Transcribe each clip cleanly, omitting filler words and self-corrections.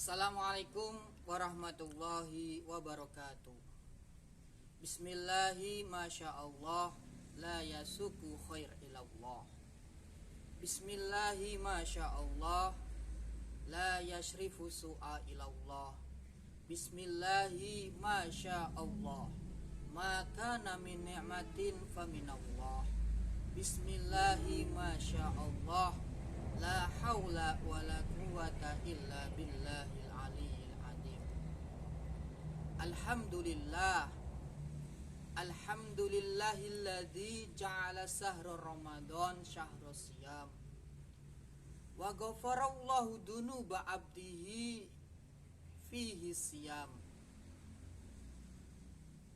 Assalamualaikum warahmatullahi wabarakatuh. Bismillahi masyaallah la yasuku khair ilallah. Bismillahi masyaallah la yashrifu su'a ilallah. Bismillahi masyaallah ma kana min ni'matin faminallah. Bismillahi masyaallah la haula wa la quwwata illa billahil aliyyil azim. Alhamdulillahilladzi ja'ala sahra Ramadan syahra siyam wa ghafarallahu dunuba abdihi fihi siyam.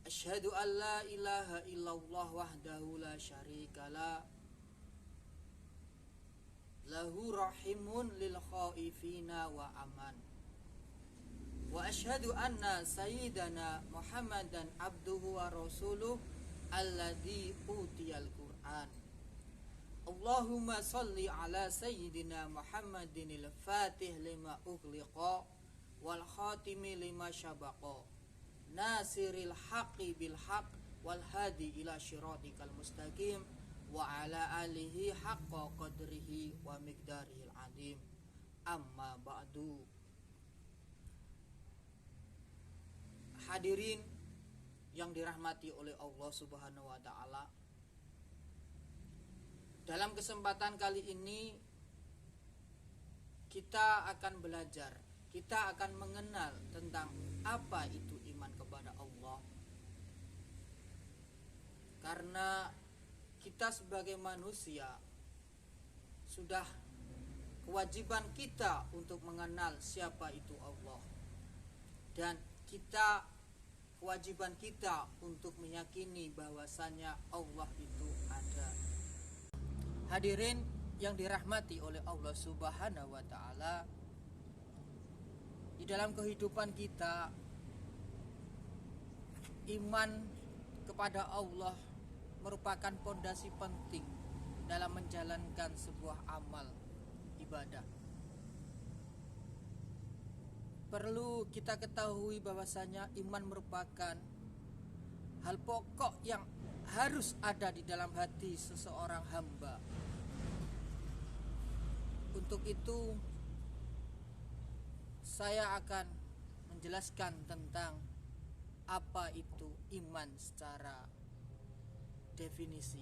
Asyhadu an la ilaha illallah wahdahu la syarikalah lahu rahimun lil khaifina wa aman. Wa asyhadu anna sayyidana Muhammadan abduhu wa rasuluh alladzi utiyal Qur'an. Allahumma salli ala sayyidina Muhammadinil fatih lima ughliqa wal khatimi lima syabaqa nasiril haqqi bil haqq wal hadi ila syiratikal mustaqim wa ala alihi haqqa qadrihi wa miqdarihil azim. Amma ba'du. Hadirin yang dirahmati oleh Allah Subhanahu wa taala, dalam kesempatan kali ini kita akan belajar, kita akan mengenal tentang apa itu iman kepada Allah. Karena kita sebagai manusia sudah kewajiban kita untuk mengenal siapa itu Allah, dan kewajiban kita untuk meyakini bahwasannya Allah itu ada. Hadirin yang dirahmati oleh Allah Subhanahu wa taala, di dalam kehidupan kita iman kepada Allah merupakan pondasi penting dalam menjalankan sebuah amal ibadah. Perlu kita ketahui bahwasanya iman merupakan hal pokok yang harus ada di dalam hati seseorang hamba. Untuk itu saya akan menjelaskan tentang apa itu iman secara definisi.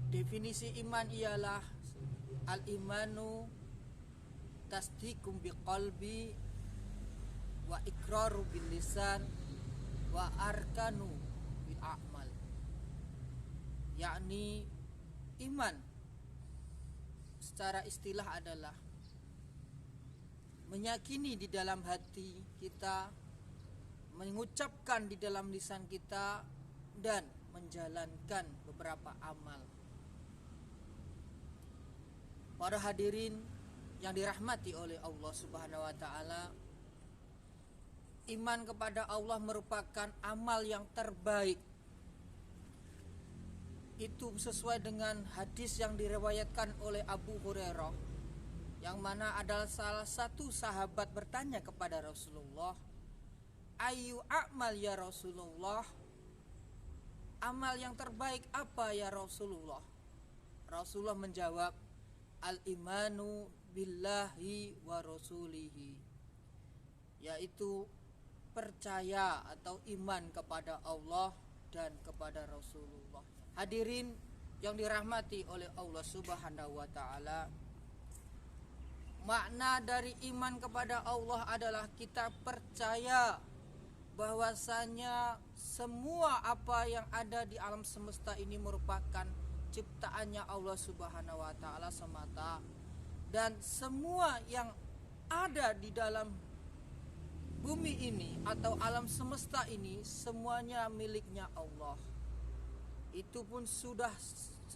Definisi iman ialah al-imanu tasdiqum biqalbi wa iqraru bil lisan wa arkanu bil a'mal. Yakni iman secara istilah adalah meyakini di dalam hati kita, mengucapkan di dalam lisan kita, dan menjalankan beberapa amal. Para hadirin yang dirahmati oleh Allah Subhanahu wa taala, iman kepada Allah merupakan amal yang terbaik. Itu sesuai dengan hadis yang diriwayatkan oleh Abu Hurairah, yang mana adalah salah satu sahabat bertanya kepada Rasulullah, "Ayu a'mal ya Rasulullah?" Amal yang terbaik apa ya Rasulullah? Rasulullah menjawab, al-imanu billahi wa rasulihi, yaitu percaya atau iman kepada Allah dan kepada Rasulullah. Hadirin yang dirahmati oleh Allah Subhanahu wa taala, makna dari iman kepada Allah adalah kita percaya bahwasanya semua apa yang ada di alam semesta ini merupakan ciptaannya Allah Subhanahu wa taala semata, dan semua yang ada di dalam bumi ini atau alam semesta ini semuanya miliknya Allah. Itu pun sudah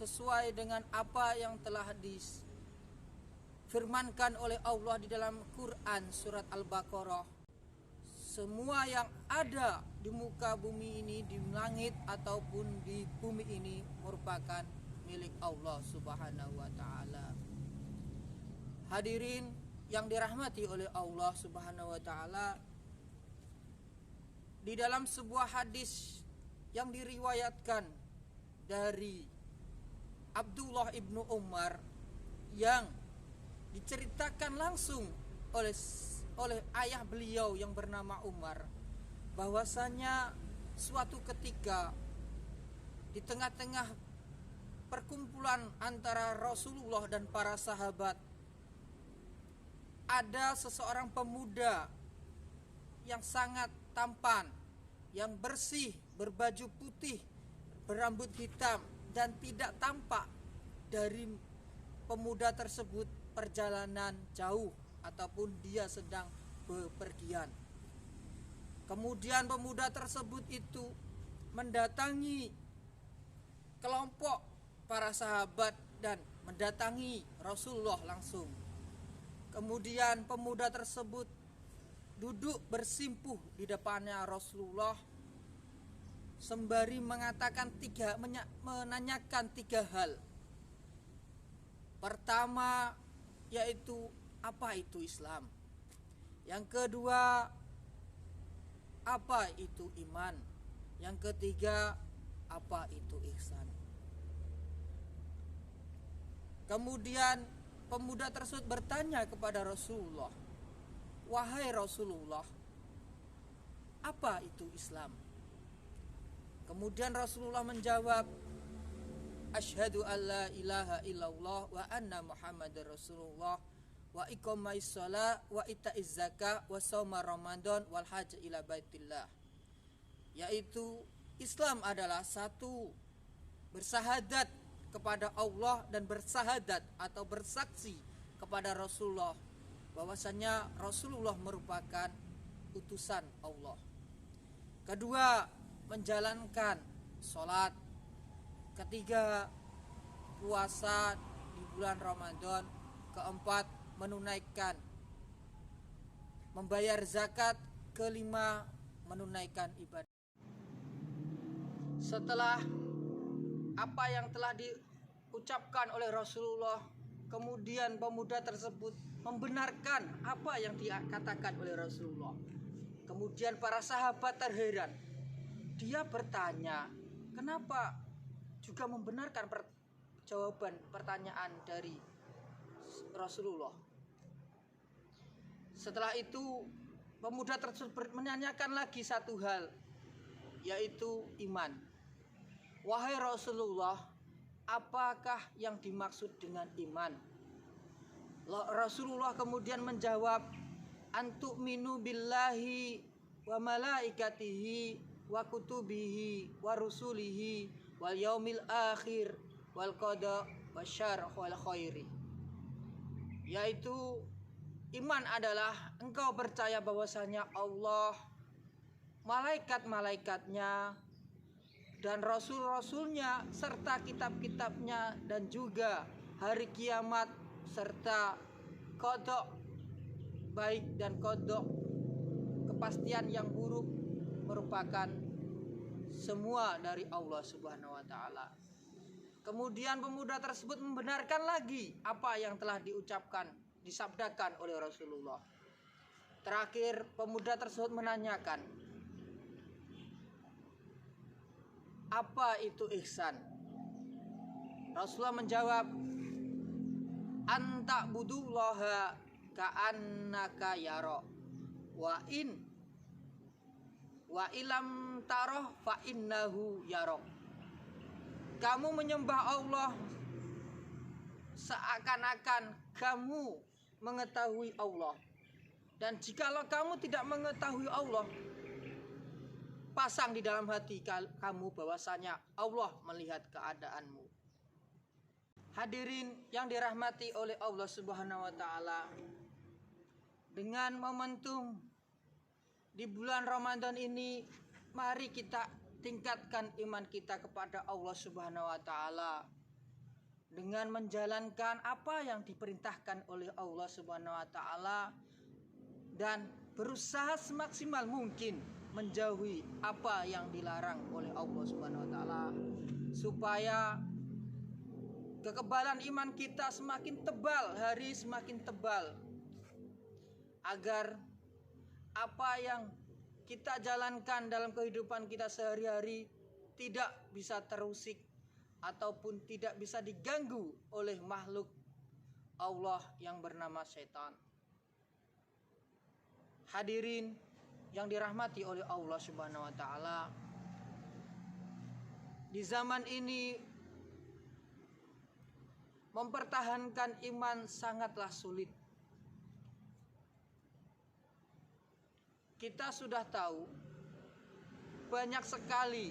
sesuai dengan apa yang telah difirmankan oleh Allah di dalam Quran surat Al-Baqarah. Semua yang ada di muka bumi ini, di langit ataupun di bumi ini, merupakan milik Allah Subhanahu wa taala. Hadirin yang dirahmati oleh Allah Subhanahu wa taala, di dalam sebuah hadis yang diriwayatkan dari Abdullah ibnu Umar yang diceritakan langsung oleh ayah beliau yang bernama Umar, bahwasanya suatu ketika di tengah-tengah perkumpulan antara Rasulullah dan para sahabat, ada seseorang pemuda yang sangat tampan, yang bersih, berbaju putih, berambut hitam, dan tidak tampak dari pemuda tersebut perjalanan jauh ataupun dia sedang bepergian. Kemudian pemuda tersebut itu mendatangi kelompok para sahabat dan mendatangi Rasulullah langsung. Kemudian pemuda tersebut duduk bersimpuh di depannya Rasulullah sembari menanyakan tiga hal. Pertama, yaitu apa itu Islam. Yang kedua, apa itu iman. Yang ketiga, apa itu ihsan. Kemudian pemuda tersebut bertanya kepada Rasulullah, "Wahai Rasulullah, apa itu Islam?" Kemudian Rasulullah menjawab, "Asyhadu an la ilaha illallah wa anna Muhammadar Rasulullah wa iqamais shalah wa itaiz zakah wa shauma Ramadan wal hajj ila baitillah." Yaitu Islam adalah satu, bersahadat kepada Allah dan bersahadat atau bersaksi kepada Rasulullah bahwasanya Rasulullah merupakan utusan Allah. Kedua, menjalankan sholat. Ketiga, puasa di bulan Ramadan. Keempat, membayar zakat. Kelima, menunaikan ibadah. Setelah apa yang telah diucapkan oleh Rasulullah, kemudian pemuda tersebut membenarkan apa yang dikatakan oleh Rasulullah. Kemudian para sahabat terheran. Dia bertanya, kenapa juga membenarkan jawaban pertanyaan dari Rasulullah. Setelah itu pemuda tersebut menanyakan lagi satu hal, yaitu iman. "Wahai Rasulullah, apakah yang dimaksud dengan iman?" Rasulullah kemudian menjawab, "Antu'minu billahi wa malaikatihi wa kutubihi wa rusulihi wal yaumil akhir wal qada wasyarr wal khairi." Yaitu iman adalah engkau percaya bahwasanya Allah, malaikat-malaikatnya, dan rasul-rasulnya, serta kitab-kitabnya, dan juga hari kiamat, serta qada baik dan qada kepastian yang buruk merupakan semua dari Allah Subhanahu wa taala. Kemudian pemuda tersebut membenarkan lagi apa yang telah disabdakan oleh Rasulullah. Terakhir, pemuda tersebut menanyakan, apa itu ihsan? Rasulullah menjawab, "Anta budullaha ka'annaka yara wa ilam taroh fa innahu yarok." Kamu menyembah Allah seakan-akan kamu mengetahui Allah, dan jikalau kamu tidak mengetahui Allah, pasang di dalam hati kamu bahwasanya Allah melihat keadaanmu. Hadirin yang dirahmati oleh Allah Subhanahu wa taala, dengan momentum di bulan Ramadan ini, mari kita tingkatkan iman kita kepada Allah Subhanahu wa taala dengan menjalankan apa yang diperintahkan oleh Allah Subhanahu wa taala dan berusaha semaksimal mungkin menjauhi apa yang dilarang oleh Allah Subhanahu wa taala, supaya kekebalan iman kita semakin tebal, hari semakin tebal, agar apa yang kita jalankan dalam kehidupan kita sehari-hari tidak bisa terusik ataupun tidak bisa diganggu oleh makhluk Allah yang bernama setan. Hadirin yang dirahmati oleh Allah Subhanahu wa taala, di zaman ini mempertahankan iman sangatlah sulit. Kita sudah tahu banyak sekali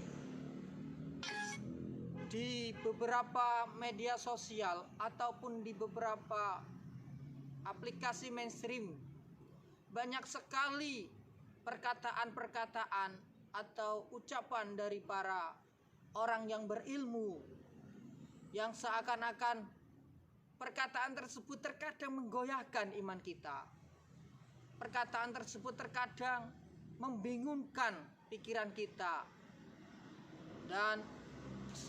di beberapa media sosial ataupun di beberapa aplikasi mainstream, banyak sekali perkataan-perkataan atau ucapan dari para orang yang berilmu yang seakan-akan perkataan tersebut terkadang menggoyahkan iman kita. Perkataan tersebut terkadang membingungkan pikiran kita. Dan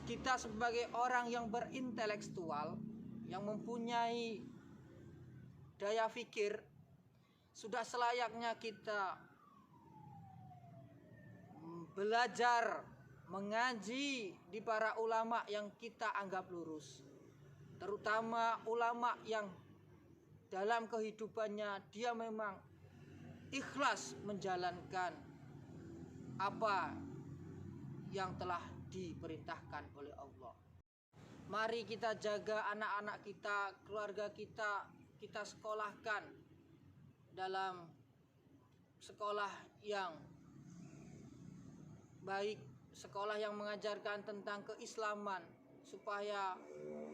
kita sebagai orang yang berintelektual, yang mempunyai daya pikir, sudah selayaknya kita belajar mengaji di para ulama yang kita anggap lurus, terutama ulama yang dalam kehidupannya dia memang ikhlas menjalankan apa yang telah diperintahkan oleh Allah. Mari kita jaga anak-anak kita, keluarga kita, kita sekolahkan dalam sekolah yang baik, sekolah yang mengajarkan tentang keislaman, supaya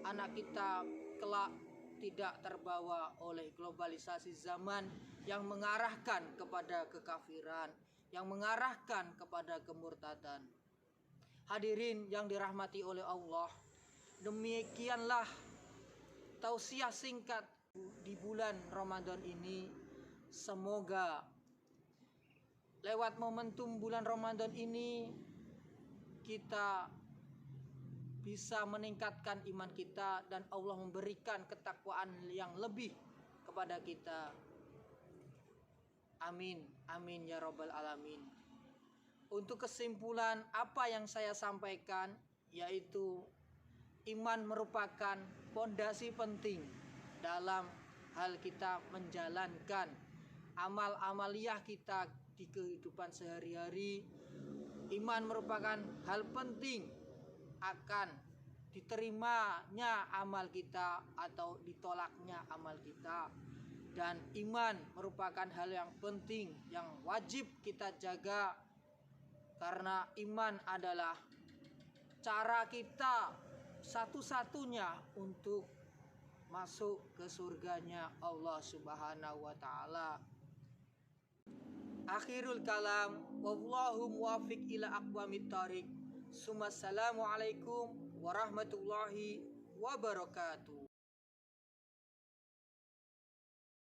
anak kita kelak tidak terbawa oleh globalisasi zaman yang mengarahkan kepada kekafiran, yang mengarahkan kepada kemurtadan. Hadirin yang dirahmati oleh Allah, demikianlah tausiah singkat di bulan Ramadan ini. Semoga lewat momentum bulan Ramadan ini kita bisa meningkatkan iman kita dan Allah memberikan ketakwaan yang lebih kepada kita. Amin, amin ya rabbal alamin. Untuk kesimpulan apa yang saya sampaikan, yaitu iman merupakan pondasi penting dalam hal kita menjalankan amal-amaliyah kita di kehidupan sehari-hari. Iman merupakan hal penting akan diterimanya amal kita atau ditolaknya amal kita. Dan iman merupakan hal yang penting yang wajib kita jaga, karena iman adalah cara kita satu-satunya untuk masuk ke surganya Allah Subhanahu wa taala. Akhirul kalam, wallahu muwaffiq ila aqwamit thariq. Assalamualaikum warahmatullahi wabarakatuh.